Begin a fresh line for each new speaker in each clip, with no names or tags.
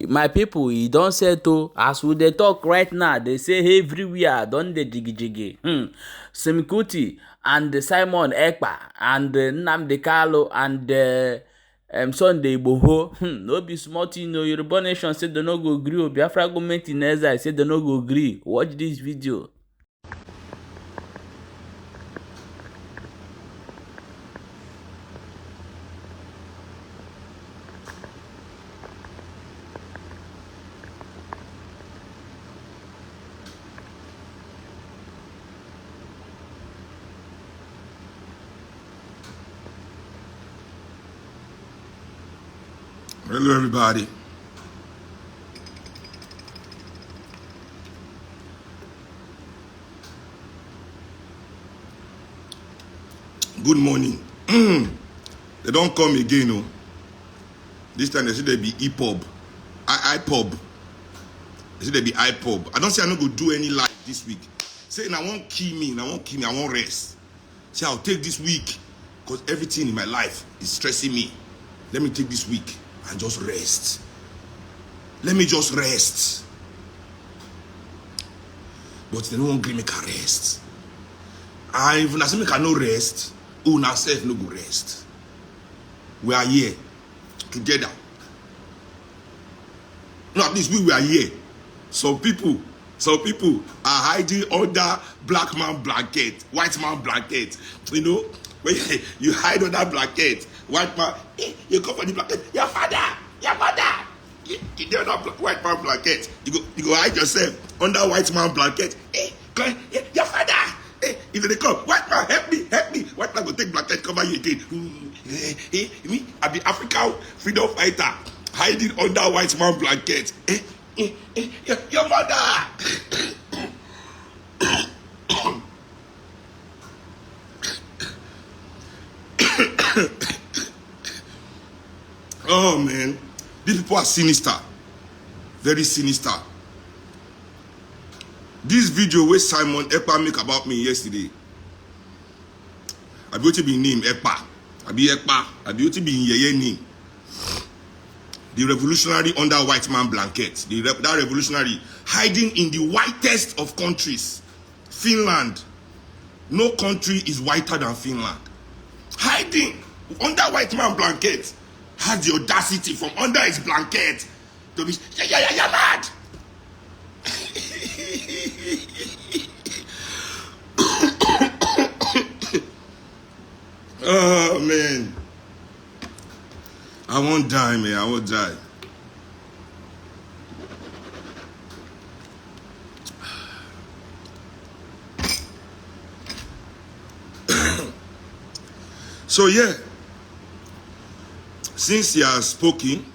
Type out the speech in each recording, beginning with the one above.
My people, e don settle. As we dey talk right now, they say everywhere don dey jiggy. Kuti and Simon Ekpa and Nnamdikanu and Sunday Igboho. No be small thing. No, Yoruba nation say they no go gree. Biafra government in exile say they no go gree. Watch this video.
Hello, everybody. Good morning. They don't come again, no. This time they say they be EPOB. IPOB. They say they be IPOB. I don't say I'm not going to do any live this week. Saying I won't kill me, I won't rest. Say I'll take this week because everything in my life is stressing me. Let me take this week and just rest. Let me just rest. But they don't agree make a rest. And if I say make a no rest, who now self no go rest. We are here together. No, at least we are here. Some people are hiding under black man blanket, white man blanket. You know, when you hide under blanket, white man, you come for the blanket, your father, your mother. You do not white man blanket. You go hide yourself under white man blanket. Your father. If they come, white man, help me. White man will take blanket, cover you again. Me, I be African freedom fighter, hiding under white man blanket. Your mother. Oh man, these people are sinister, very sinister. This video where Simon Ekpa make about me yesterday, I be to be named Ekpa, I be to be in name. The revolutionary under white man blanket, that revolutionary hiding in the whitest of countries, Finland. No country is whiter than Finland. Hiding under white man blanket, has the audacity from under his blanket to be, you're mad. Oh man, I won't die, man. I won't die. So yeah, since he has spoken,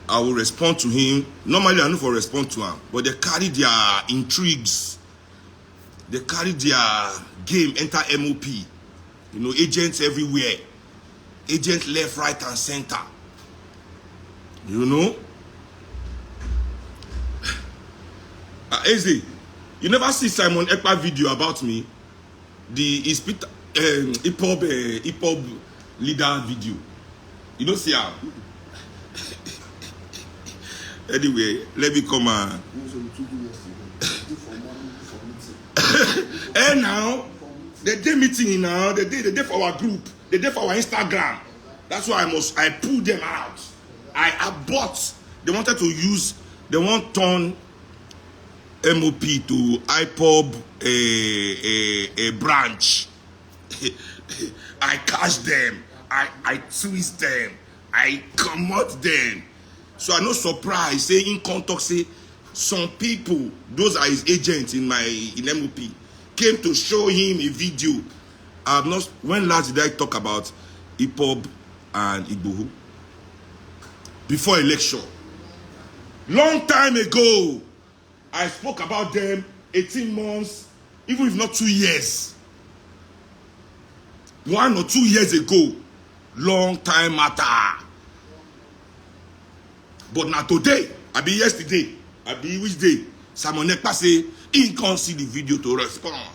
I will respond to him. Normally I don't for respond to him, but they carry their intrigues. They carry their game, enter MOP. You know, agents everywhere. Agents left, right, and center. You know? Easy. You never see Simon Ekpa video about me? The EPOB leader video. You don't see how? Anyway, let me come on. And now, the day meeting now, the day for our group, the day for our Instagram. That's why I pulled them out. I abort. They wanted to use, they want turn MOP to IPOB a branch. I catch them. I twist them. I commot them. So I'm not surprised. Say in contact, say some people, those are his agents in MOP, came to show him a video. I've not. When last did I talk about IPOB and Igboho? Before election. Long time ago, I spoke about them 18 months, even if not 2 years. 1 or 2 years ago. Long time matter. But now today, I be yesterday, I be which day? Simon Ekpa say, he can't see the video to respond.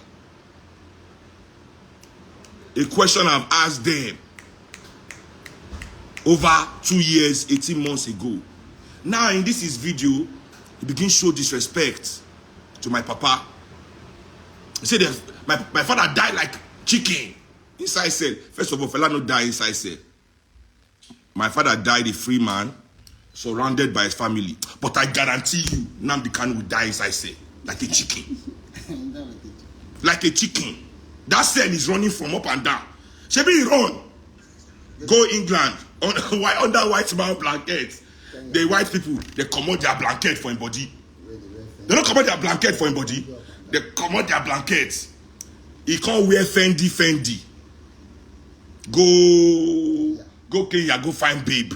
A question I've asked them. over 2 years, 18 months ago. Now in this his video, he begins show disrespect to my papa. He said my father died like chicken inside cell. First of all, fella no die inside cell. My father died a free man, surrounded by his family. But I guarantee you, Nnamdikanu will die inside cell like a chicken. Like a chicken. That cell is running from up and down. Shebi run. Go England under white man blanket. The white people, they commode their blanket for him body. They don't commode their blanket for him body. They commode their blankets. He can't wear Fendi. Go Kenya, go find babe.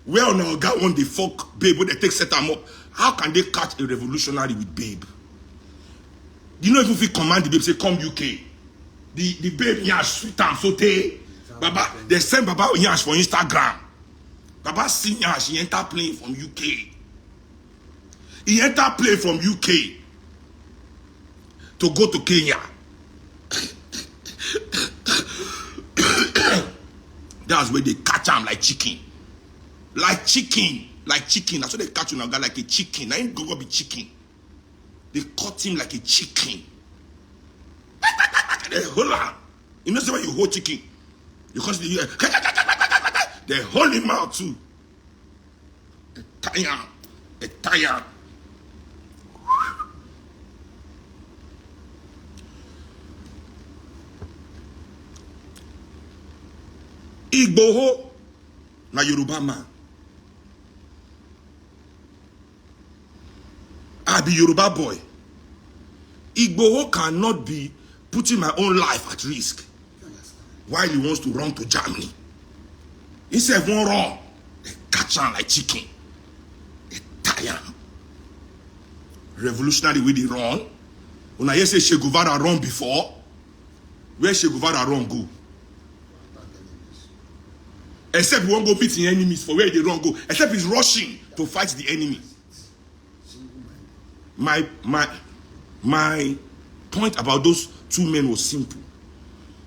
Where on our guy want the fuck babe when they take set them up? How can they catch a revolutionary with babe? You know if you command the babe, say come UK. The babe yash sweet and saute. Baba, they send Baba yash for Instagram. Baba see yash, he enter plane from UK. He enter plane from UK to go to Kenya. That's where they catch him like chicken. Like chicken. That's what they catch you now, guy like a chicken. I ain't gonna be chicken. They caught him like a chicken. They hold on. You know when you hold chicken, you constantly hear they hold him out too. They tire. Igboho na Yoruba man. I be Yoruba boy. Igboho cannot be putting my own life at risk while he wants to run to Germany. He said, one run, they catch him like chicken. They tie him. Revolutionary with the run. When I say Che Guevara run before, where Che Guevara run go? Except we won't go beat the enemies for where they run go. Except he's rushing to fight the enemy. My point about those two men was simple.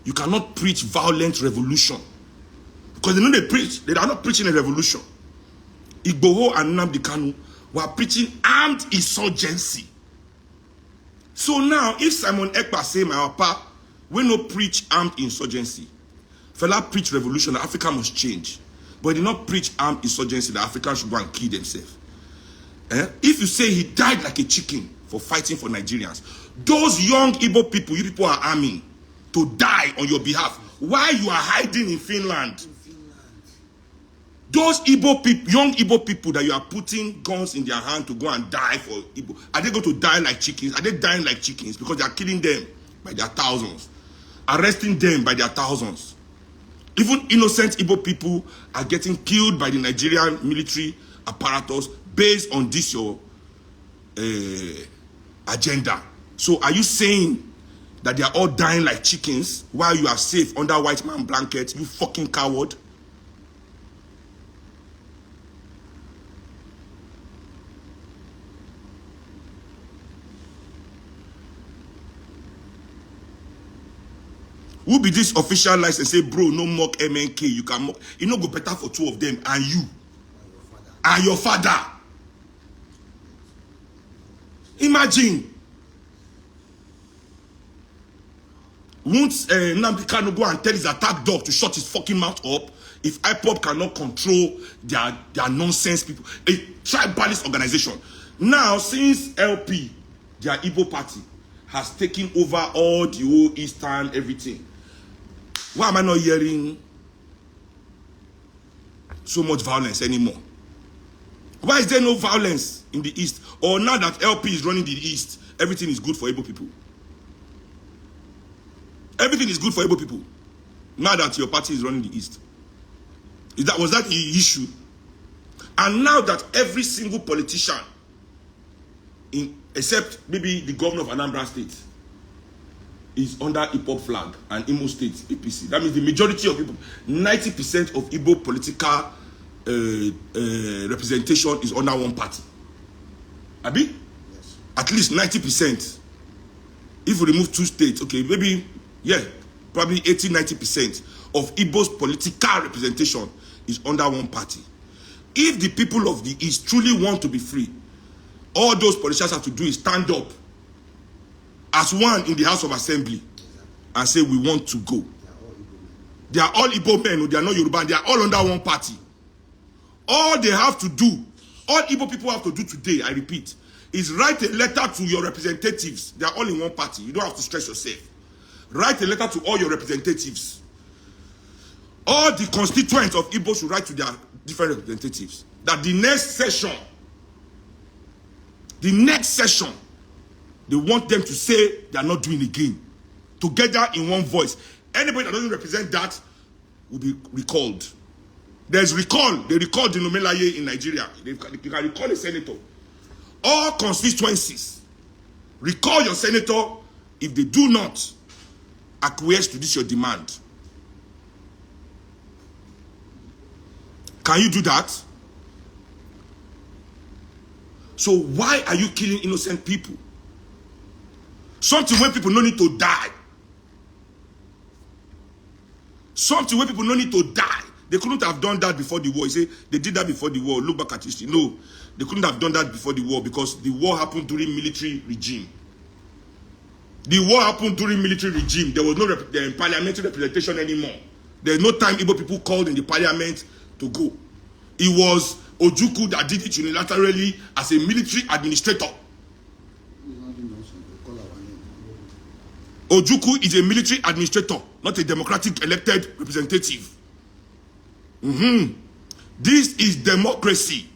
You cannot preach violent revolution. Because they know they preach. They are not preaching a revolution. Igboho and Nnamdikanu were preaching armed insurgency. So now, if Simon Ekpa say, my papa, we no preach armed insurgency. Fella preach revolution, that Africa must change. But he did not preach armed insurgency, that Africa should go and kill themselves. If you say he died like a chicken for fighting for Nigerians, those young Igbo people, you people are arming to die on your behalf. Why you are hiding in Finland? Those Igbo people, young Igbo people that you are putting guns in their hand to go and die for Igbo, are they going to die like chickens? Are they dying like chickens? Because they are killing them by their thousands, arresting them by their thousands. Even innocent Igbo people are getting killed by the Nigerian military apparatus based on this your agenda. So are you saying that they are all dying like chickens while you are safe under white man blankets, you fucking coward? Who be this official license say, bro, no mock MNK, you can mock. It no go better for two of them and you. And your father. Imagine. Won't Nnamdikanu go and tell his attack dog to shut his fucking mouth up if IPOB cannot control their nonsense people? A tribalist organization. Now, since LP, their Igbo party, has taken over all the whole Eastern everything, why am I not hearing so much violence anymore? Why is there no violence in the East? Or now that LP is running the East, everything is good for Igbo people? Everything is good for Igbo people now that your party is running the East. Was that the issue? And now that every single politician, except maybe the governor of Anambra State, is under Igbo flag and Imo State APC. That means the majority of people, 90% of Igbo political representation is under one party. Abi? Yes. At least 90%. If we remove two states, okay, maybe, yeah, probably 80-90% of Igbo's political representation is under one party. If the people of the East truly want to be free, all those politicians have to do is stand up as one in the House of Assembly and say, we want to go. They are all Igbo men, they are not Yoruba, they are all under one party. All they have to do, all Igbo people have to do today, I repeat, is write a letter to your representatives. They are all in one party. You don't have to stress yourself. Write a letter to all your representatives. All the constituents of Igbo should write to their different representatives that the next session, they want them to say they are not doing again. Together in one voice. Anybody that doesn't represent that will be recalled. There's recall. They recall the Nomelaye in Nigeria. You can recall a senator. All constituencies, recall your senator if they do not acquiesce to this your demand. Can you do that? So why are you killing innocent people? Something where people no need to die. Something where people no need to die. They couldn't have done that before the war. You say they did that before the war. Look back at history. No, they couldn't have done that before the war because the war happened during military regime. The war happened during military regime. There was no parliamentary representation anymore. There's no time Igbo people called in the parliament to go. It was Ojukwu that did it unilaterally as a military administrator. Ojukwu is a military administrator, not a democratic elected representative. This is democracy.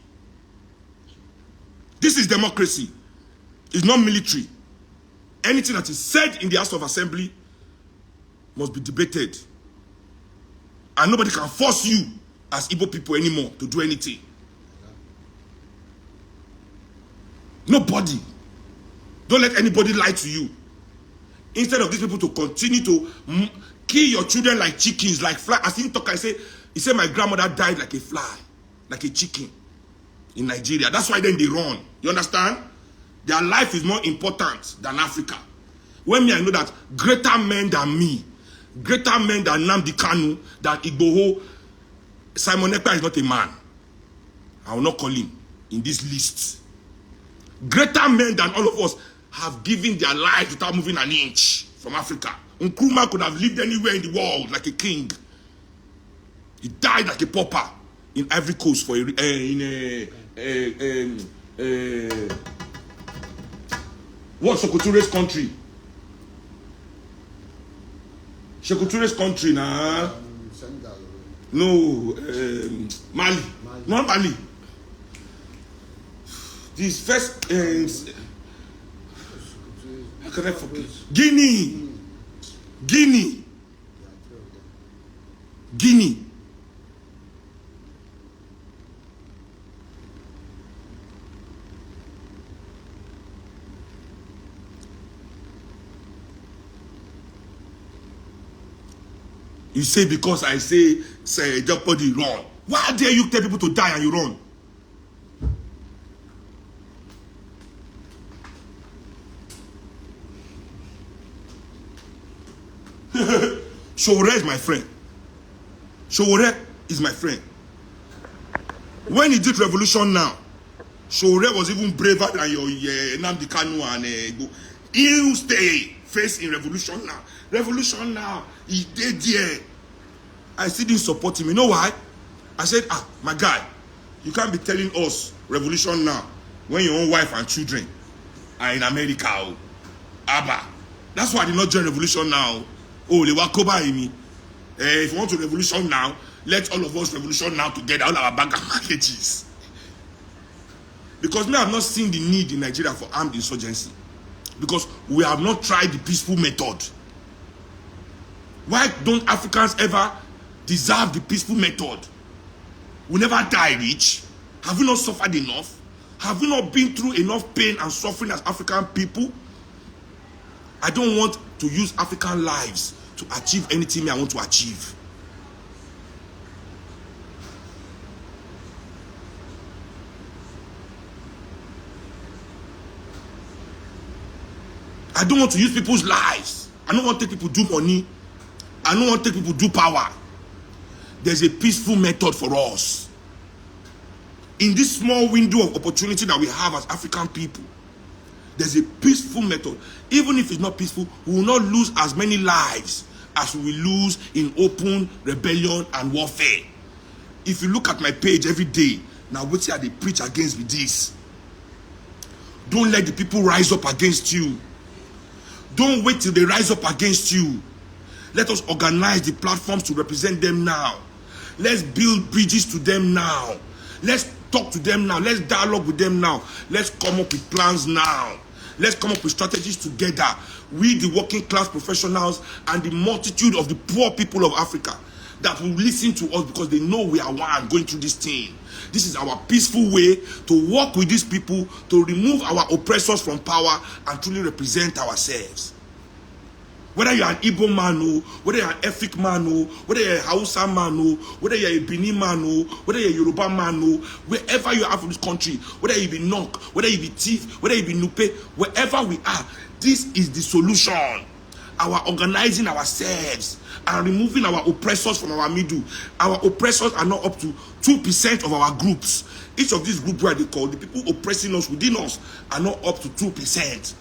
This is democracy. It's not military. Anything that is said in the House of Assembly must be debated. And nobody can force you as Igbo people anymore to do anything. Nobody. Don't let anybody lie to you. Instead of these people to continue to kill your children like chickens, like fly. As he talk, he said my grandmother died like a fly, like a chicken in Nigeria. That's why then they run. You understand? Their life is more important than Africa. When I know that greater men than me, greater men than Nnamdikanu, than Igboho, Simon Ekpa is not a man. I will not call him in this list. Greater men than all of us have given their lives without moving an inch from Africa. Nkrumah could have lived anywhere in the world like a king. He died like a pauper in Ivory Coast for what's Shekuture's country? Shekuture's country now. No, Mali. Not Mali. This first, how can I forget? Guinea. You say because I say Jeopardy run. Why dare you tell people to die and you run? Showore is my friend. Showore is my friend. When he did revolution now, Showore was even braver than your Nnamdikanu and Igboho. He'll stay face in revolution now. Revolution now. He did there. I still didn't support him. You know why? I said, my guy, you can't be telling us revolution now when your own wife and children are in America. Oh. Abba. That's why I did not join revolution now. Oh, they were covering me. If you want to revolution now, let all of us revolution now together, all our bag and packages. Because me, I have not seen the need in Nigeria for armed insurgency. Because we have not tried the peaceful method. Why don't Africans ever deserve the peaceful method? We never die rich. Have we not suffered enough? Have we not been through enough pain and suffering as African people? I don't want to use African lives to achieve anything I want to achieve. I don't want to use people's lives. I don't want to take people do money. I don't want to take people do power. there's a peaceful method for us. In this small window of opportunity that we have as African people, there's a peaceful method. Even if it's not peaceful, we will not lose as many lives as we will lose in open rebellion and warfare. If you look at my page every day, now what they preach against with this. Don't let the people rise up against you. Don't wait till they rise up against you. Let us organize the platforms to represent them now. Let's build bridges to them now. Let's talk to them now. Let's dialogue with them now. Let's come up with plans now. Let's come up with strategies together. We, the working class professionals, and the multitude of the poor people of Africa that will listen to us because they know we are one going through this thing. This is our peaceful way to work with these people, to remove our oppressors from power and truly represent ourselves. Whether you're an Igbo man, whether you're an Efik man, whether you're a Hausa man, whether you're a Benin man, whether you're a Yoruba man, wherever you are from this country, whether you be Nok, whether you be Thief, whether you be Nupe, wherever we are, this is the solution. Our organizing ourselves and removing our oppressors from our middle. Our oppressors are not up to 2% of our groups. Each of these groups where they call the people oppressing us within us are not up to 2%.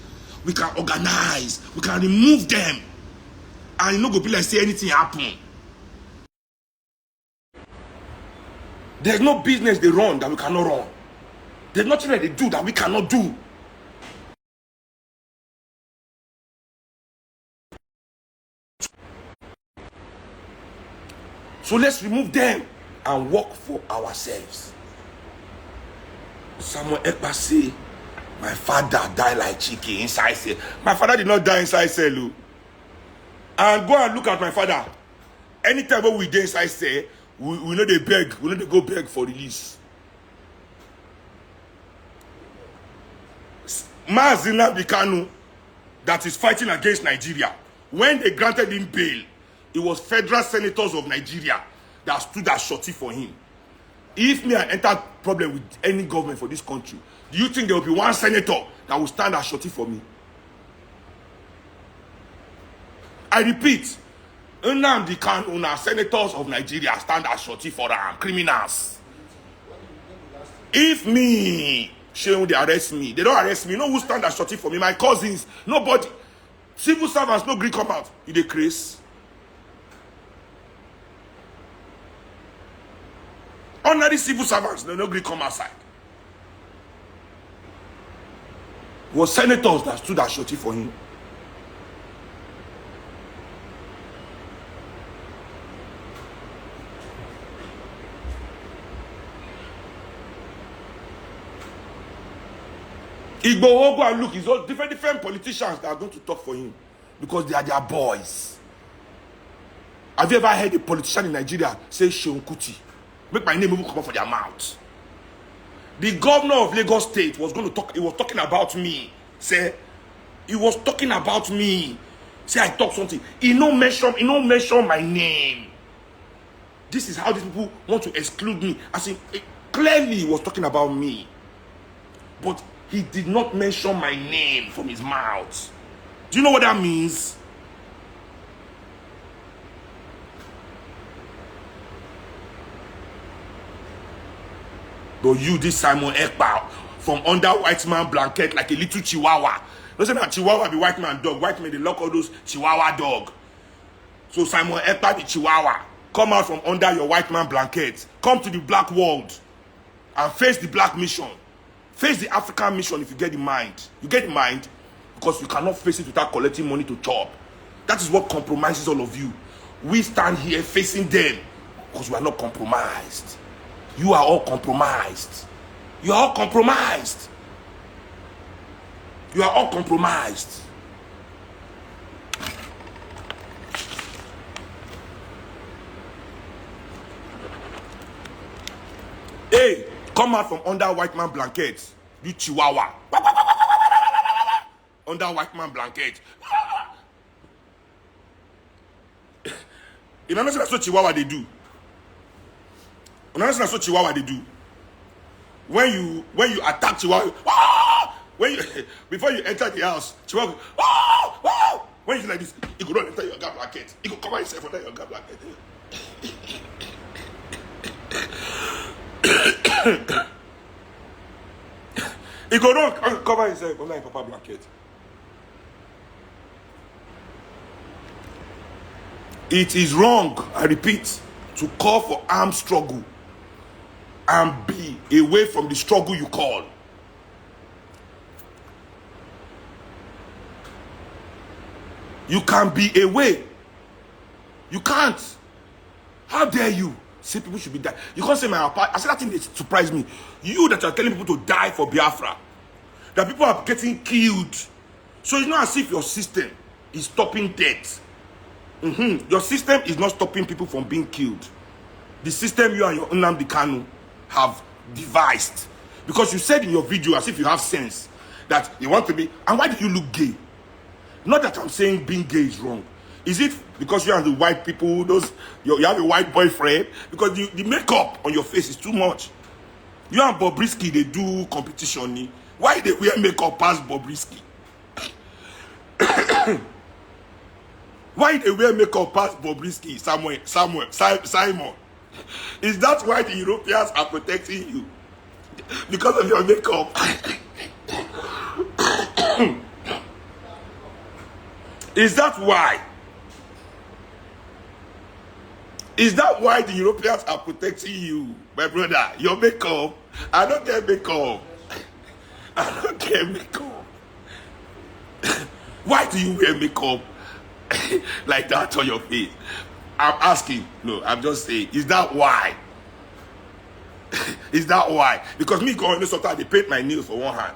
We can organize, we can remove them, and you no go be like say anything happen. There's no business they run that we cannot run. There's nothing that they do that we cannot do. So let's remove them and work for ourselves. Samuel Ekpa say, my father died like chicken inside cell. My father did not die inside cell. And go and look at my father. Anytime when we dey inside cell, we know they beg. We know they go beg for release. Mazi Nnamdikanu that is fighting against Nigeria. When they granted him bail, it was federal senators of Nigeria that stood as shorty for him. If me and enter problem with any government for this country, do you think there will be one senator that will stand as shorty for me? I repeat, Nnamdikanu, senators of Nigeria stand as shorty for them, criminals. If me, Shehu, they arrest me, they don't arrest me. You know who stand as shorty for me? My cousins, nobody. Civil servants, no green come out. You dey craze. Ordinary civil servants, no green come outside. It was senators that stood as shorty for him. Igboho, go and look, it's all different politicians that are going to talk for him because they are their boys. Have you ever heard a politician in Nigeria say Kuti? Make my name even come up for their mouth. The governor of Lagos State was going to talk, he was talking about me. Say, he was talking about me. Say I talk something. He no mention my name. This is how these people want to exclude me. As in, clearly he was talking about me. But he did not mention my name from his mouth. Do you know what that means? But you, this Simon Ekpa, from under white man blanket like a little chihuahua. Don't say that chihuahua be white man dog. White men, they lock all those chihuahua dog. So Simon Ekpa, the chihuahua, come out from under your white man blanket. Come to the black world and face the black mission. Face the African mission if you get the mind. You get the mind because you cannot face it without collecting money to chop. That is what compromises all of you. We stand here facing them because we are not compromised. You are all compromised. You are all compromised. You are all compromised. Hey, come out from under white man blanket. You chihuahua. Under white man blanket. You know that's what chihuahua they do. You know that's what chihuahua they do. When you attack chihuahua, when you before you enter the house, chihuahua, when you like this, you could not enter your guard blanket. You could cover yourself under your guard blanket. He go down, cover himself under his papa blanket. It is wrong, I repeat, to call for armed struggle and be away from the struggle you call. You can be away. You can't. How dare you say people should be dying? You can't say my apart. I said that thing that surprised me. You that are telling people to die for Biafra, that people are getting killed. So it's not as if your system is stopping death. Your system is not stopping people from being killed. The system you and your Nnamdikanu have devised. Because you said in your video, as if you have sense, that you want to be. And why do you look gay? Not that I'm saying being gay is wrong. Is it because you and the white people, you have a white boyfriend? Because the makeup on your face is too much. You and Bobrisky, they do competition. Why they wear makeup past Bobrisky? Why they wear makeup past Bobrisky, Simon? Is that why the Europeans are protecting you? Because of your makeup? Is that why? Is that why the Europeans are protecting you, my brother? Your makeup? I don't get makeup. I don't get makeup. Why do you wear makeup like that on your face? I'm asking. No, I'm just saying. Is that why? Is that why? Because me going sometimes they paint my nails for one hand.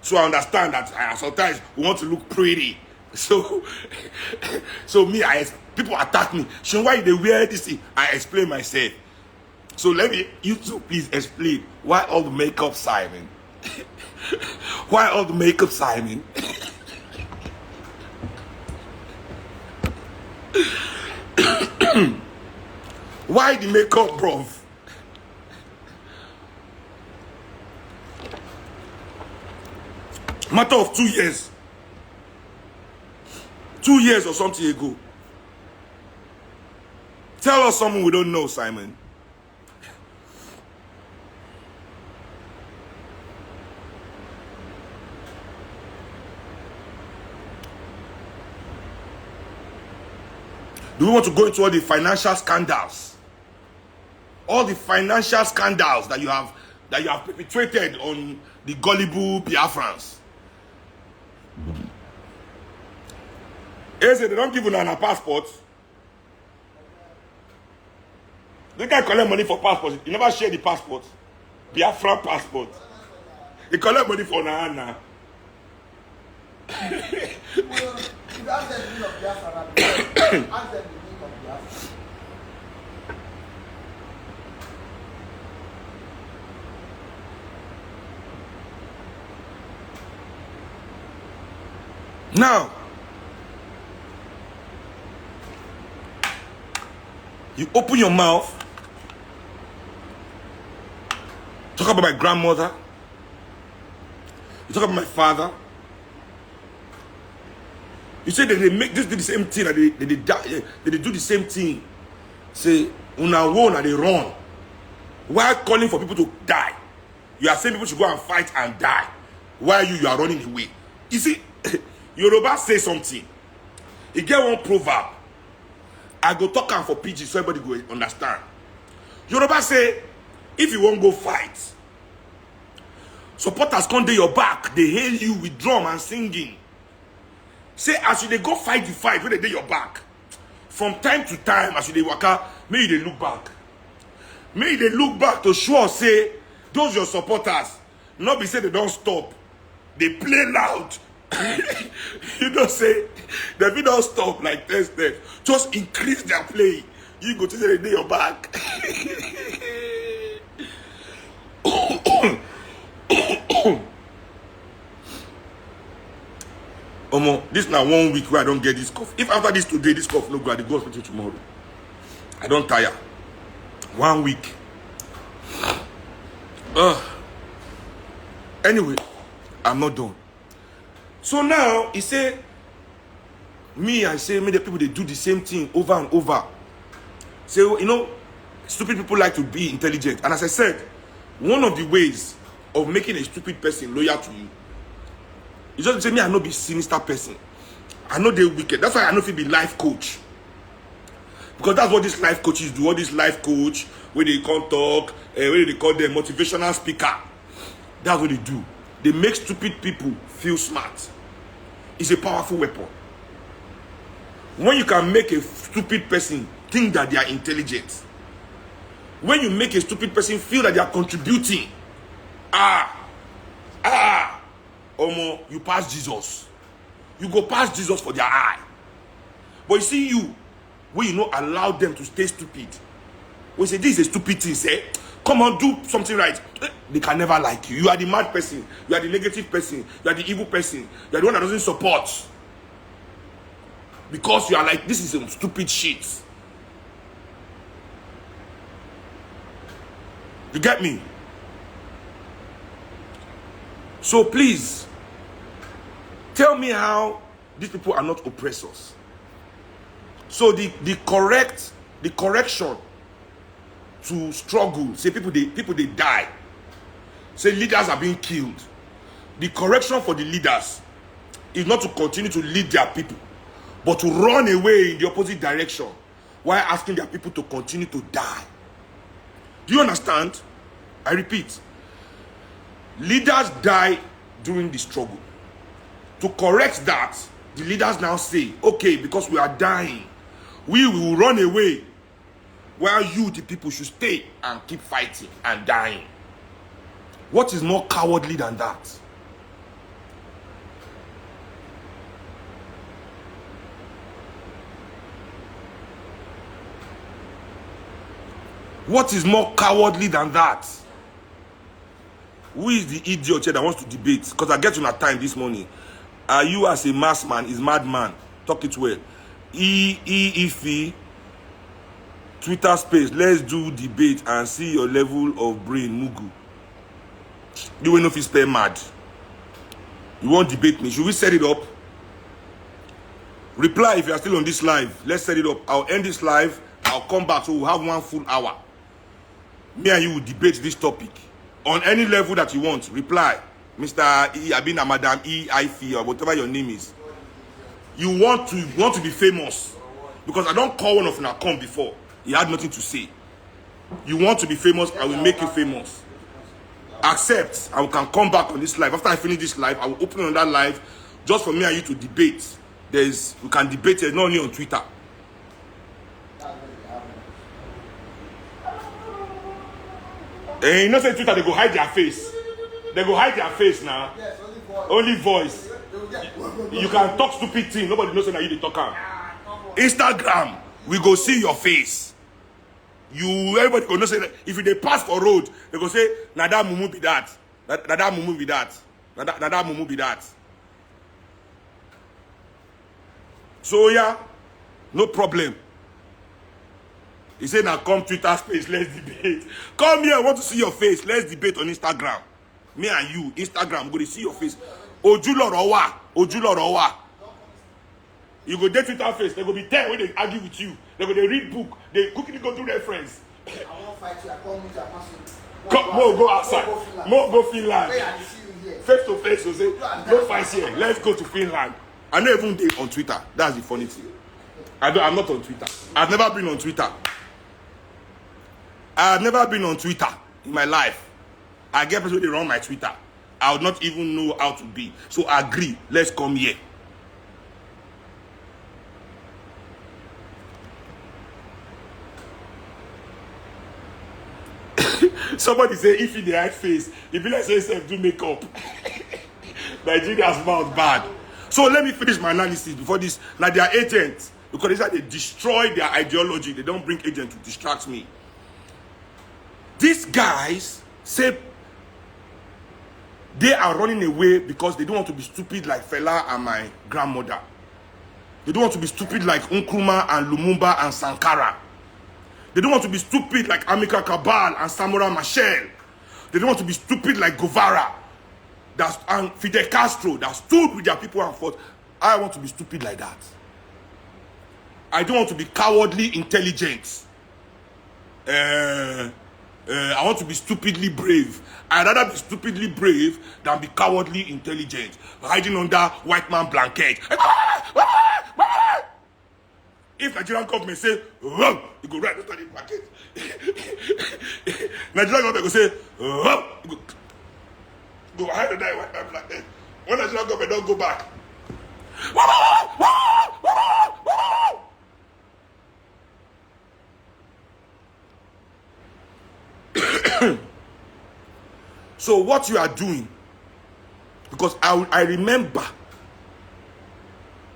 So I understand that sometimes we want to look pretty. So me, people attack me. So why they wear this thing? I explain myself. So let me, you two, please explain why all the makeup, Simon. Why all the makeup, Simon? Why the makeup, bruv? Matter of 2 years. 2 years or something ago. Tell us something we don't know, Simon. Do we want to go into all the financial scandals? All the financial scandals that you have perpetrated on the gullible Biafrans. They say they don't give you a passport. They can't collect money for passport. You never share the passport. Biafran passport. They collect money for Nana. Now, you open your mouth, talk about my grandmother, you talk about my father. You say that they make this do the same thing, that they do the same thing. Say, una won and they run. While calling for people to die, you are saying people should go and fight and die. While you are running away. You see, Yoruba say something. You get one proverb. I go talk am for PG so everybody go understand. Yoruba say, if you won't go fight, supporters come to your back. They hail you with drum and singing. Say, as you they go fight the fight, when they do your back, from time to time, as you they waka, may they look back. May they look back to show, say, those your supporters, not be say they don't stop. They play loud. You don't say, they don't stop like this. Just increase their play. You go to say they do your back. This now 1 week where I don't get this cough. If after this today, this cough no good, I go hospital tomorrow. I don't tire. 1 week. Anyway, I'm not done. So now he say, I say, many people they do the same thing over and over. So you know, stupid people like to be intelligent. And as I said, One of the ways of making a stupid person loyal to you is just to say, me, I know be sinister person. I know they're wicked. That's why I know if you be life coach. Because that's what these life coaches do. All these life coach, where they can't talk, where they call them motivational speaker. That's what they do. They make stupid people feel smart. It's a powerful weapon. When you can make a stupid person think that they are intelligent, when you make a stupid person feel that they are contributing, Omo, you pass Jesus. You go past Jesus for their eye. But you see you, when you know allow them to stay stupid. When you say this is a stupid thing, say, come on, do something right. They can never like you. You are the mad person. You are the negative person. You are the evil person. You are the one that doesn't support. Because you are like, this is some stupid shit. You get me? So please, tell me how these people are not oppressors. So the correction to struggle, say people they die, say leaders are being killed. The correction for the leaders is not to continue to lead their people, but to run away in the opposite direction while asking their people to continue to die. Do you understand? I repeat, leaders die during the struggle. To correct that, the leaders now say, okay, because we are dying, we will run away while you, the people, should stay and keep fighting and dying. What is more cowardly than that? What is more cowardly than that? Who is the idiot here that wants to debate? Because I get to my time this morning. Are you as a mass man, is madman? Talk it well. Ife, Twitter space, let's do debate and see your level of brain, Mugu. You will know if you spell mad. You won't debate me. Should we set it up? Reply if you are still on this live. Let's set it up. I'll end this live. I'll come back, so we'll have 1 full hour. Me and you will debate this topic on any level that you want. Reply, Mr. E, Abina, Madam E, Ife, or whatever your name is. You want to be famous, because I don't call one of them come before. He had nothing to say. You want to be famous, I will make you famous. Accept, and we can come back on this live. After I finish this live, I will open another live just for me and you to debate. We can debate it not only on Twitter. You know, say Twitter, they go hide their face. They go hide their face now. Yes, only voice. You can talk stupid thing. Nobody knows that you the talker. Instagram, we go see your face. Everybody go know say that if they pass for road, they go say, Nada mumu be that. Nada mumu be that. Nada mumu be that. So yeah, no problem. He said, now come Twitter space, let's debate. Come here, I want to see your face. Let's debate on Instagram. Me and you, Instagram, I'm going to see your face. Ojulorowa. You go get Twitter face, they go be 10 when they argue with you. They go they read book, they quickly go do reference.
I won't fight you, I call me to
More go outside. More go Finland. Face to face, so say, no fight here. Let's go to Finland. I know even they on Twitter. That's the funny thing. I'm not on Twitter. I've never been on Twitter. I've never been on Twitter in my life. I get people they run my Twitter. I would not even know how to be. So I agree. Let's come here. Somebody say if you the right face, if you like say self do makeup. Nigeria's mouth bad. So let me finish my analysis before this. Now they are agents. Because it's like they destroy their ideology. They don't bring agents to distract me. These guys say they are running away because they don't want to be stupid like Fela and my grandmother. They don't want to be stupid like Nkrumah and Lumumba and Sankara. They don't want to be stupid like Amilcar Cabral and Samora Machel. They don't want to be stupid like Guevara and Fidel Castro that stood with their people and fought. I want to be stupid like that. I don't want to be cowardly intelligent. I want to be stupidly brave. I'd rather be stupidly brave than be cowardly intelligent, hiding under white man blanket. If Nigerian government say, you go right under the blanket. Nigerian government go say, you go hide under the white man blanket. When Nigerian government don't go back. So what you are doing, because I remember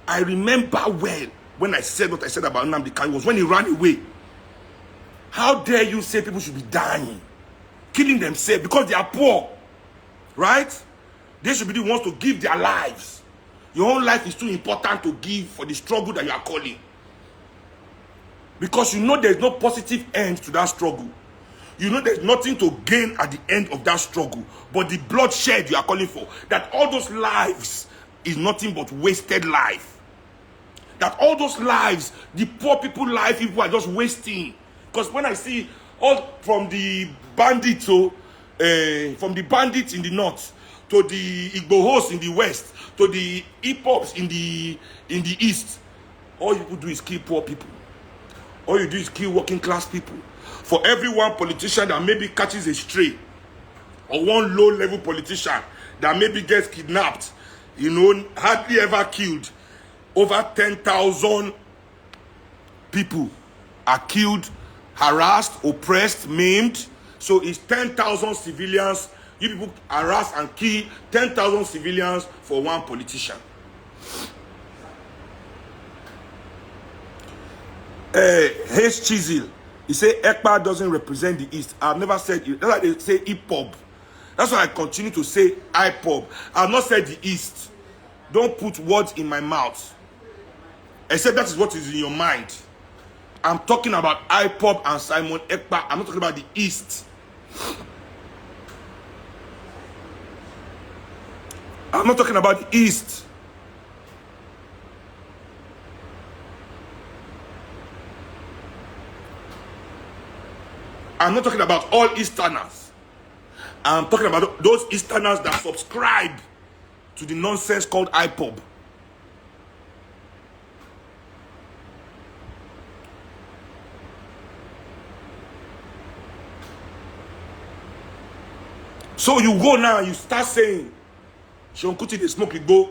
well when I said what I said about Nnamdikanu was when he ran away. How dare you say people should be dying, killing themselves because they are poor, right? They should be the ones to give their lives. Your own life is too important to give for the struggle that you are calling. Because you know there's no positive end to that struggle. You know there's nothing to gain at the end of that struggle, but the bloodshed you are calling for. That all those lives is nothing but wasted life. That all those lives, the poor people life, people are just wasting. Because when I see all from the bandits, from the bandits in the north, to the Igbohos in the west, to the hip-hops in the east, all you do is kill poor people. All you do is kill working class people. For every one politician that maybe catches a stray, or one low-level politician that maybe gets kidnapped, you know, hardly ever killed, over 10,000 people are killed, harassed, oppressed, maimed. So it's 10,000 civilians. You people harass and kill 10,000 civilians for one politician. H. Chisel, he said Ekpa doesn't represent the East. I've never said it. That's why they say hip-hop. That's why I continue to say hip-hop. I've not said the East. Don't put words in my mouth. I said that is what is in your mind. I'm talking about hip-hop and Simon Ekpa. I'm not talking about the East. I'm not talking about the East. I'm not talking about all Easterners. I'm talking about those Easterners that subscribe to the nonsense called hip-hop. So you go now and you start saying, Kuti they smoke Igboho,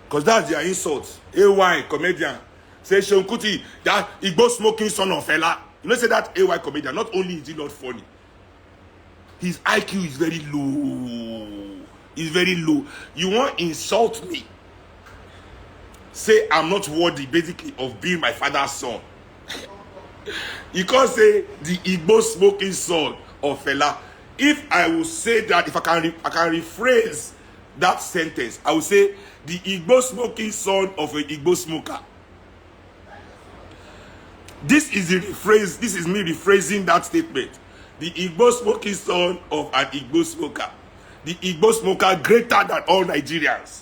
because that's their insult. AY comedian say Kuti that Igboho smoking son of fella. You know, say that AY comedian, not only is he not funny, his IQ is very low. It's very low. You want to insult me? Say I'm not worthy, basically, of being my father's son. You can't say the Igboho smoking son of fella. If I will say that, if I can rephrase that sentence, I will say the Igboho smoking son of an Igboho smoker. This is the rephrase. This is me rephrasing that statement. The Igboho smoking son of an Igboho smoker. The Igboho smoker greater than all Nigerians.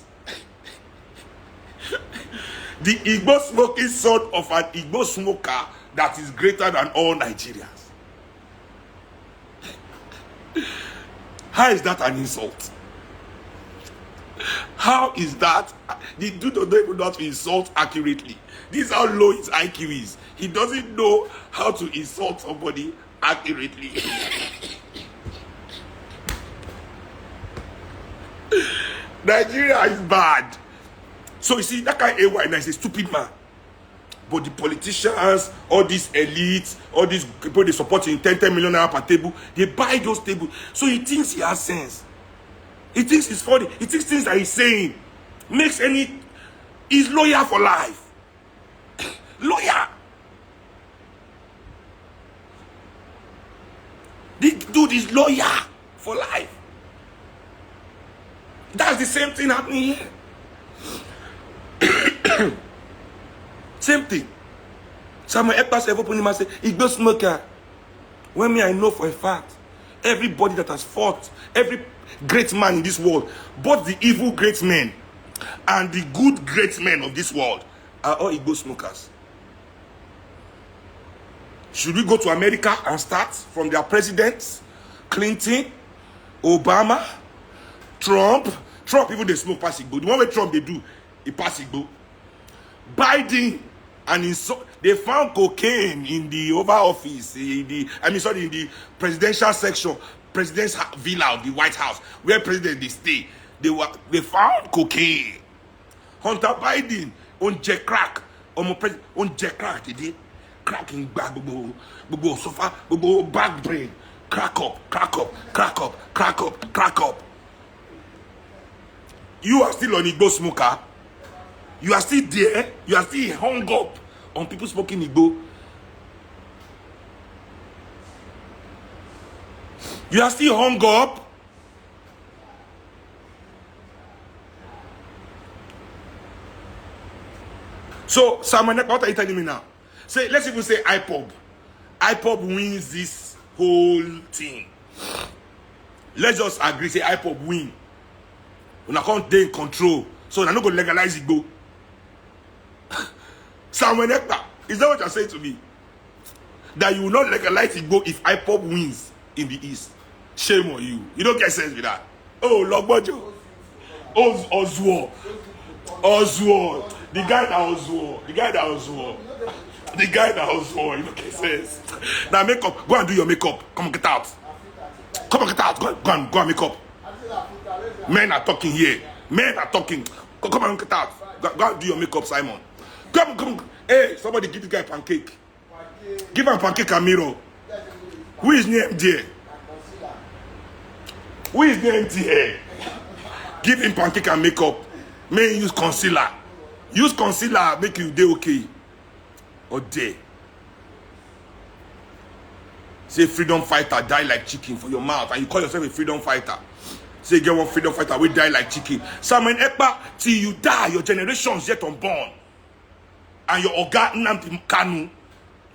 The Igboho smoking son of an Igboho smoker that is greater than all Nigerians. How is that an insult? How is that? The dude doesn't even know how to insult accurately. This is how low his IQ is. He doesn't know how to insult somebody accurately. Nigeria is bad. So you see, that guy AY is a stupid man. But the politicians, all these elites, all these people they support him 10 million naira per table, they buy those tables. So he thinks he has sense. He thinks it's funny. He thinks things that he's saying makes any. He's lawyer for life. Lawyer. The dude is lawyer for life. That's the same thing happening here. Same thing. Someone Ekpa said, open him and say, Igboho smoker. When me, I know for a fact, everybody that has fought, every great man in this world, both the evil great men and the good great men of this world, are all Igboho smokers. Should we go to America and start from their presidents? Clinton, Obama, Trump. Trump even they smoke pass Igbo. The one way Trump they do, he pass Igbo. Biden and they found cocaine in the Oval Office, in the presidential section, president's villa of the White House, where president they stay. They found cocaine. Hunter Biden on jet crack, on jet crack they did. Cracking back, bubo sofa, bubo back brain, crack up. You are still on Igbo smoker. You are still there. You are still hung up on people smoking Igbo. You are still hung up. So, Simon, what are you telling me now? Say, let's even say IPOB. IPOB wins this whole thing. Let's just agree, say IPOB win. When I can't take control, so I'm not going to legalize Igbo. Simon Ekpa, is that what you're saying to me? That you will not legalize Igbo if IPOB wins in the East? Shame on you. You don't get sense with that. Oh, Logbojo. Oswald. The guy that was war. You don't get sense. Now makeup. Go and do your makeup. Come on, get out. Go and make up. Men are talking here. Come on, get out. Go and do your makeup, Simon. Come. Hey, somebody give this guy a pancake. Give him a pancake and mirror. Who is named there? Give him pancake and makeup. May use concealer. Use concealer, make you day okay. Or day. Say freedom fighter die like chicken for your mouth, and you call yourself a freedom fighter. Say get one freedom fighter, we die like chicken. Simon Ekpa, till you die, your generations yet unborn. And your Oga Nnamdikanu,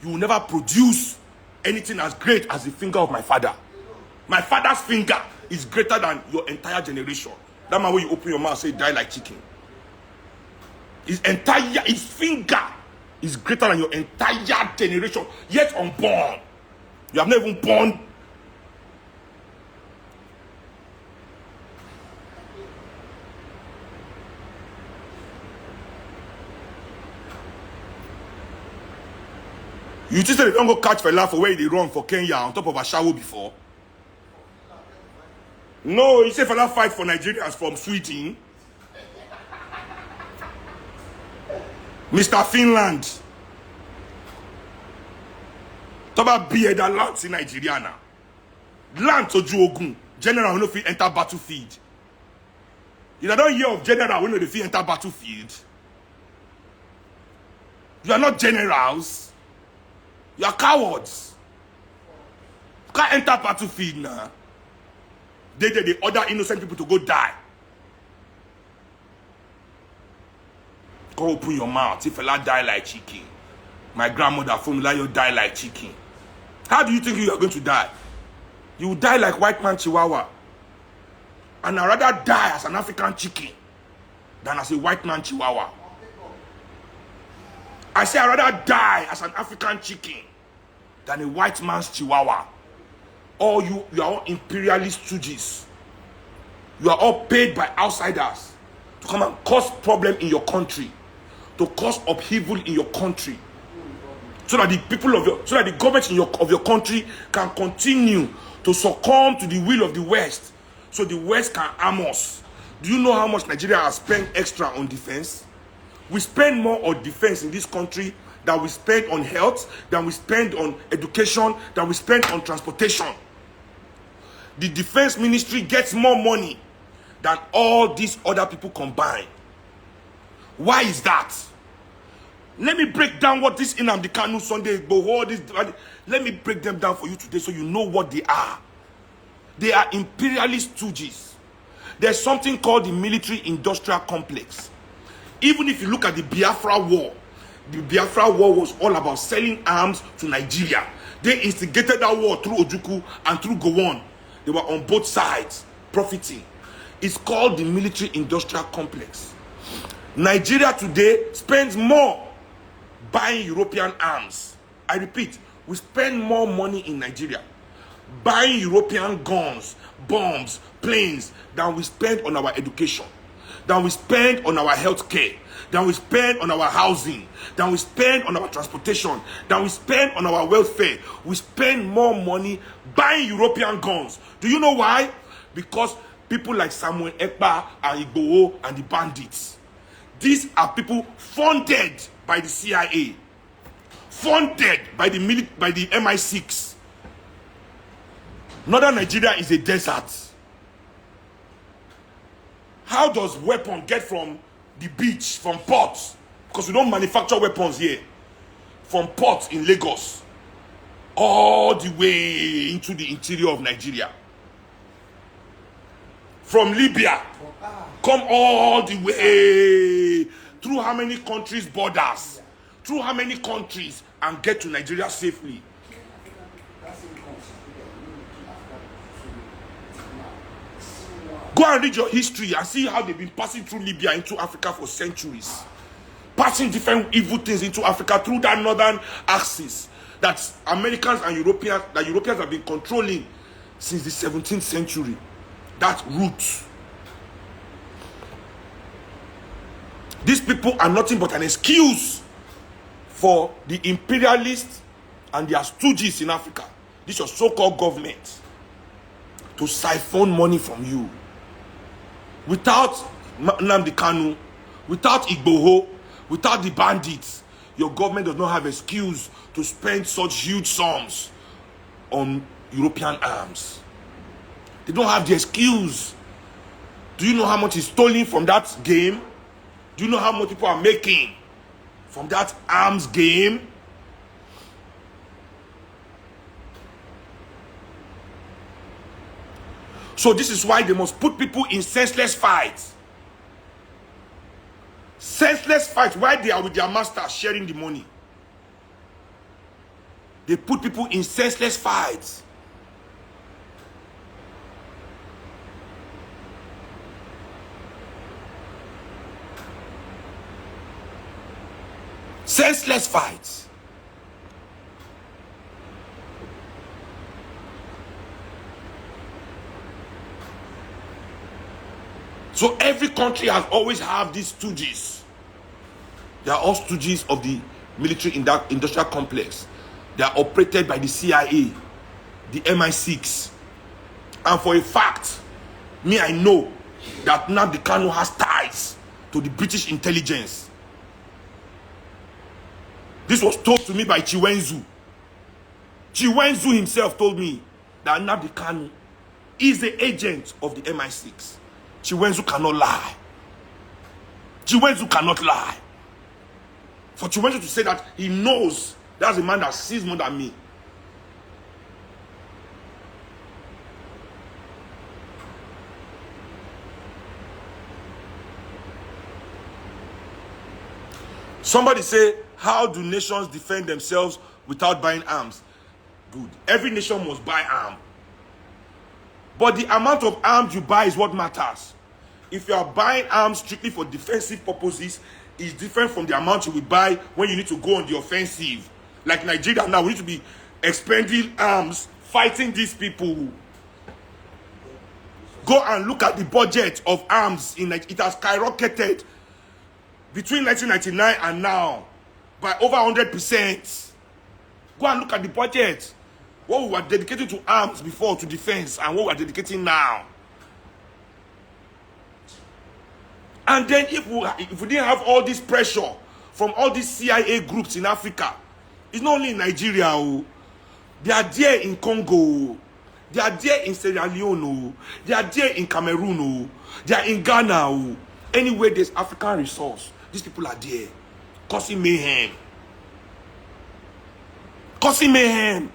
you will never produce anything as great as the finger of my father. My father's finger is greater than your entire generation. That man when you open your mouth say die like chicken. His finger is greater than your entire generation, yet unborn. You have never even born. You just say they don't go catch fella for where they run for Kenya on top of a shower before. No, he said fella fight for Nigerians from Sweden. Mr. Finland. Talk about beard that lands in Nigeria now. Land to Ogun. General when you enter battlefield. If I don't hear of general when you enter battlefield. You are not generals. You are cowards. You can't enter battlefield now. They order innocent people to go die. Go open your mouth. If a lad die like chicken. My grandmother formula you die like chicken. How do you think you are going to die? You will die like white man chihuahua. And I'd rather die as an African chicken than as a white man chihuahua. I say I'd rather die as an African chicken than a white man's chihuahua. All you are all imperialist stooges. You are all paid by outsiders to come and cause problem in your country, to cause upheaval in your country, so that the people of your, so that the government of your country can continue to succumb to the will of the West, so the West can arm us. Do you know how much Nigeria has spent extra on defense? We spend more on defense in this country than we spend on health, than we spend on education, than we spend on transportation. The defense ministry gets more money than all these other people combined. Why is that? Let me break down what this Nnamdikanu Sunday Igboho, this, let me break them down for you today so you know what they are. They are imperialist stooges. There's something called the military-industrial complex. Even if you look at the Biafra War was all about selling arms to Nigeria. They instigated that war through Ojukwu and through Gowon. They were on both sides, profiting. It's called the military-industrial complex. Nigeria today spends more buying European arms. I repeat, We spend more money in Nigeria buying European guns, bombs, planes than we spend on our education, than we spend on our health care, than we spend on our housing, than we spend on our transportation, than we spend on our welfare. We spend more money buying European guns. Do you know why? Because people like Samuel Ekpa and Igboho and the bandits, these are people funded by the CIA, funded by the MI6. Northern Nigeria is a desert. How does weapon get from the beach, from ports? Because we don't manufacture weapons here. From ports in Lagos, all the way into the interior of Nigeria. From Libya, come all the way through how many countries' borders, through how many countries, and get to Nigeria safely. Go and read your history and see how they've been passing through Libya into Africa for centuries. Passing different evil things into Africa through that northern axis that Americans and Europeans have been controlling since the 17th century. That route. These people are nothing but an excuse for the imperialists and their stooges in Africa. This your so-called government to siphon money from you. Without Nnamdikanu, without Igboho, without the bandits, your government does not have excuse to spend such huge sums on European arms. They don't have the excuse. Do you know how much is stolen from that game? Do you know how much people are making from that arms game? So this is why they must put people in senseless fights. Senseless fights while they are with their master sharing the money. They put people in senseless fights. Senseless fights. So every country has always have these stooges. They are all stooges of the military industrial complex. They are operated by the CIA, the MI6. And for a fact, I know that Nnamdikanu has ties to the British intelligence. This was told to me by Chiwenzu. Chiwenzu himself told me that Nnamdikanu is the agent of the MI6. Chiwenzu cannot lie. Chiwenzu cannot lie. For Chiwenzu to say that he knows that's a man that sees more than me. Somebody say, how do nations defend themselves without buying arms? Good. Every nation must buy arms. But the amount of arms you buy is what matters. If you are buying arms strictly for defensive purposes, it's different from the amount you will buy when you need to go on the offensive. Like Nigeria now, we need to be expending arms, fighting these people. Go and look at the budget of arms in Nigeria. It has skyrocketed between 1999 and now by over 100%. Go and look at the budget. What we were dedicating to arms before, to defense, and what we are dedicating now. And then if we didn't have all this pressure from all these CIA groups in Africa, it's not only in Nigeria, oh. They are there in Congo, oh. They are there in Sierra Leone, oh. They are there in Cameroon, oh. They are in Ghana, oh. Anywhere there's African resource, these people are there, causing mayhem. Causing mayhem.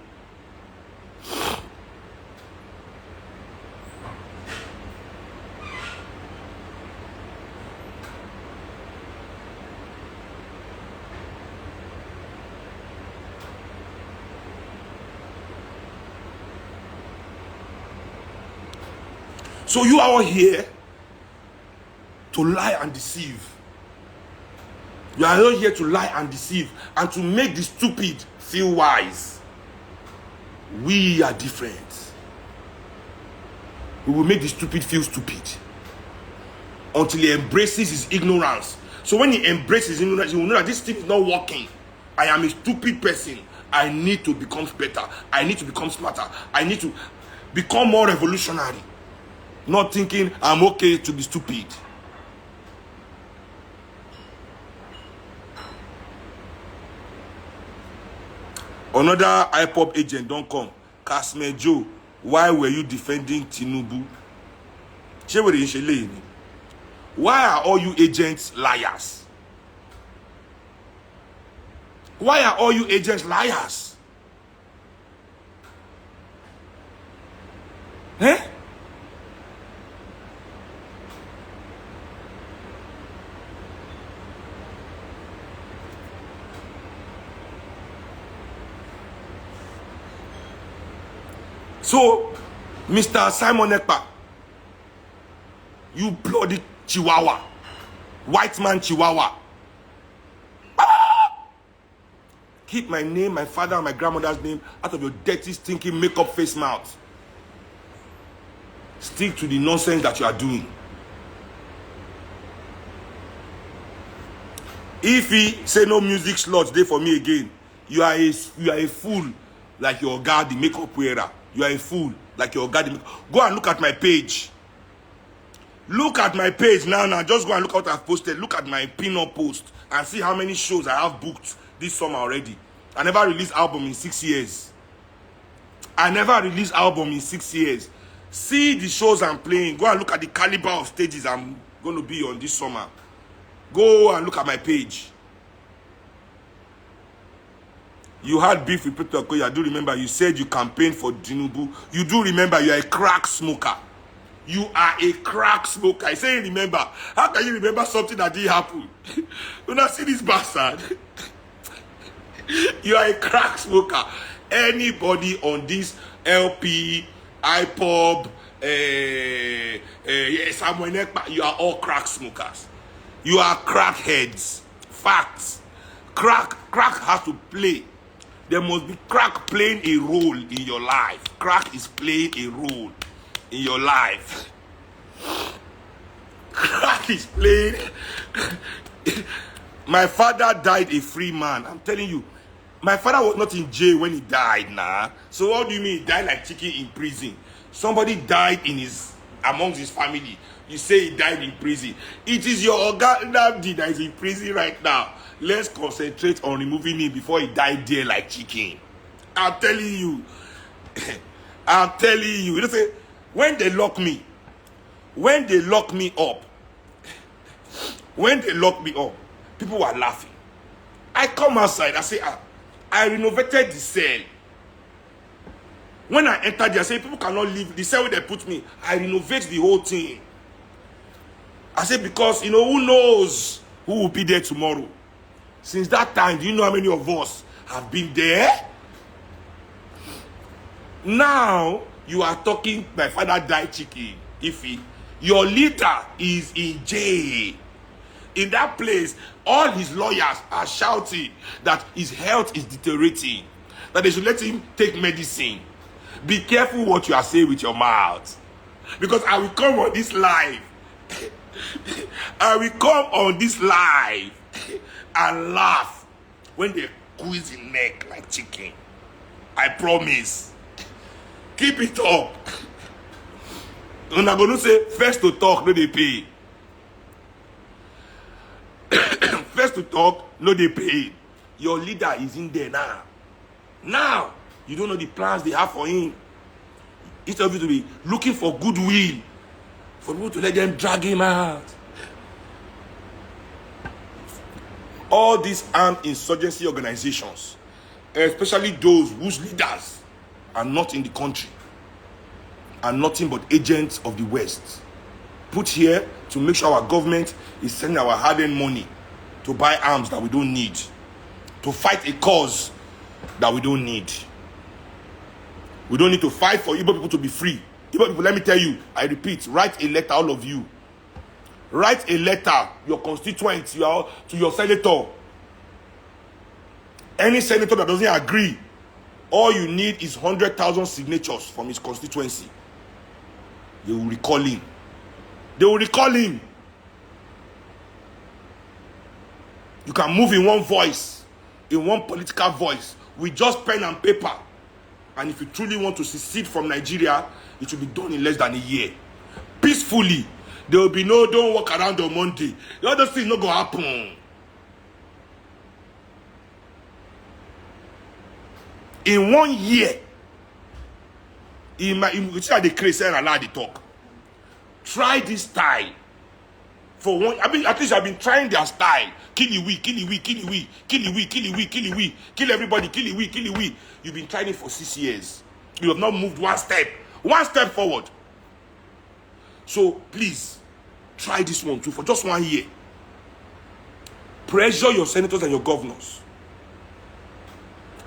So you are all here to lie and deceive. You are all here to lie and deceive and to make the stupid feel wise. We are different. We will make the stupid feel stupid until he embraces his ignorance. So when he embraces his ignorance, he will know that this thing is not working. I am a stupid person. I need to become better. I need to become smarter. I need to become more revolutionary. Not thinking I'm okay to be stupid. Another IPOP agent don't come. Kasme Joe, why were you defending Tinubu? Why are all you agents liars? Why are all you agents liars? Eh? So, Mr. Simon Ekpa, you bloody chihuahua, white man chihuahua. Ah! Keep my name, my father and my grandmother's name out of your dirty, stinking makeup face mouth. Stick to the nonsense that you are doing. If he say no music slots there for me again, you are a fool like your guy, the makeup wearer. You are a fool like your guy. Go and look at my page. Look at my page now. Just go and look at what I've posted. Look at my pin-up post and see how many shows I have booked this summer already. I never released album in 6 years. I never released album in 6 years. See the shows I'm playing. Go and look at the caliber of stages I'm going to be on this summer. Go and look at my page. You had beef with Peter Okoye. I do remember you said you campaigned for Tinubu. You do remember you are a crack smoker. You are a crack smoker. I say remember. How can you remember something that didn't happen? You not see this bastard? You are a crack smoker. Anybody on this LP, IPOB, Samuel Ekpa, you are all crack smokers. You are crackheads. Facts. Crack has to play. There must be crack playing a role in your life. Crack is playing a role in your life. Crack is playing. My father died a free man. I'm telling you, my father was not in jail when he died, nah. So what do you mean he died like chicken in prison? Somebody died amongst his family. You say he died in prison. It is your Oga Nnamdi that is in prison right now. Let's concentrate on removing him before he died there like chicken. I'm telling you. I'm telling you. You know, say, when they lock me up, people were laughing. I come outside, I say, I renovated the cell. When I entered there, I say, people cannot leave the cell where they put me. I renovate the whole thing. I say, because, you know, who knows who will be there tomorrow? Since that time, do you know how many of us have been there? Now, you are talking, my father died chicken. Your leader is in jail. In that place, all his lawyers are shouting that his health is deteriorating, that they should let him take medicine. Be careful what you are saying with your mouth. Because I will come on this live. I will come on this live and laugh when they squeeze the neck like chicken. I promise. Keep it up. And I'm going to say, first to talk, no they pay. First to talk, no they pay. Your leader is in there now. Now, you don't know the plans they have for him. Each of you to be looking for goodwill, for people to let them drag him out. All these armed insurgency organizations, especially those whose leaders are not in the country, are nothing but agents of the West, put here to make sure our government is sending our hard-earned money to buy arms that we don't need, to fight a cause that we don't need. We don't need to fight for Igbo people to be free. Igbo people, let me tell you, I repeat, write a letter, all of you. Write a letter, your constituents, to your senator. Any senator that doesn't agree All you need is 100,000 signatures from his constituency. They will recall him. They will recall him. You can move in one voice, in one political voice, with just pen and paper. And if you truly want to secede from Nigeria, it will be done in less than a year. Peacefully. There will be no, don't walk around on Monday. The other thing not going to happen. In 1 year, you see how they crazy and allow the talk. Try this style. For one, I mean, at least I've been trying their style. Kill everybody, kill we. You've been trying it for 6 years. You have not moved one step forward. So please, try this one too for just 1 year. Pressure your senators and your governors.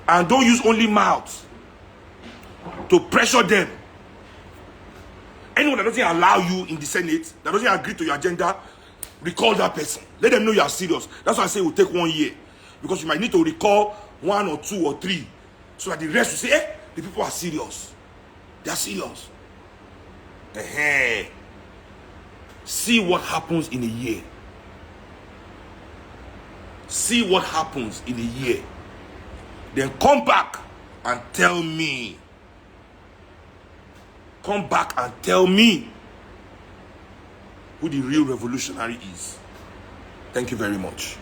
And don't use only mouths to pressure them. Anyone that doesn't allow you in the Senate, that doesn't agree to your agenda, recall that person. Let them know you are serious. That's why I say it will take 1 year. Because you might need to recall 1 or 2 or 3. So that the rest will say, eh, the people are serious. They are serious. See what happens in a year. See what happens in a year. Then come back and tell me. Come back and tell me who the real revolutionary is. Thank you very much.